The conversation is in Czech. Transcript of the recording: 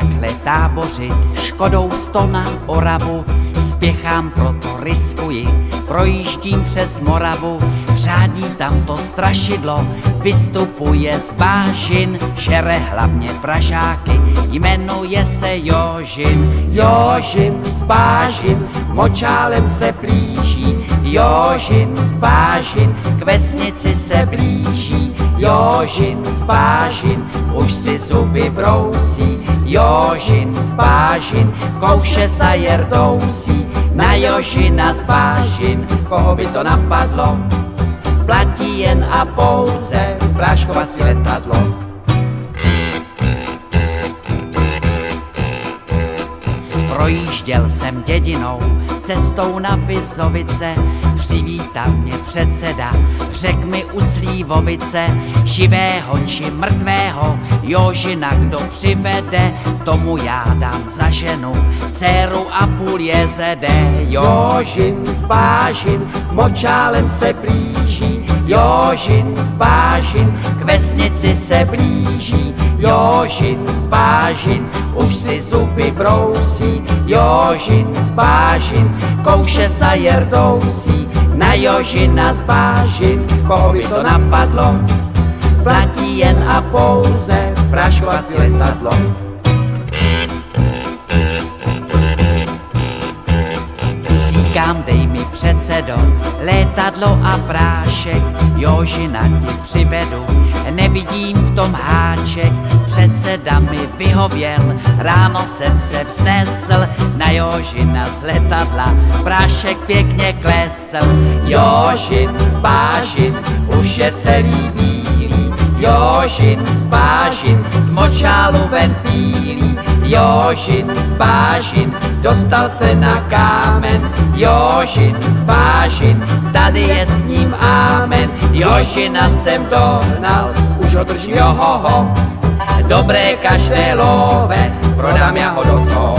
takhle tábořit, škodou 100 na Oravu, spěchám, proto riskuji, projíždím přes Moravu, řádí tam to strašidlo, vystupuje z bážin, žere hlavně Pražáky, jmenuje se Jožin. Jožin z bážin, močálem se plíží, Jožin z bážin, k vesnici se blíží, Jožin z bážin, už si zuby brousí, Jožin z bážin, kouše sajer dousí, na Jožina z bážin, koho by to napadlo, platí jen a pouze práškovací letadlo. Projížděl jsem dědinou, cestou na Vizovice, přivítal mě předseda, řek mi u Slívovice, živého či mrtvého, Jožina kdo přivede, tomu já dám za ženu, dceru a půl jezede. Jožin z bážin, močálem se blíží, Jožin z bážin, k vesnici se blíží, Jožin z bážin, už si zuby brousí, Jožin z bážin, kouše sajer dousí, na Jožina z bážin, koho by to napadlo, platí jen a pouze práškovací letadlo. Říkám, dej mi předsedo, létadlo a prášek, Jožina ti přivedu, nevidím v tom háček, předseda mi vyhověl, ráno jsem se vznesl, na Jožina z letadla, prášek pěkně klesl. Jožin z bážin, už je celý bílý, Jožin z bážin, z močálu ven pílí, Jožin z bážin, dostal se na kámen, Jožin z bážin, tady je s ním amen, Jožina jsem dohnal, už ho držím johoho, dobré kaštelové, prodám já ho do zoo.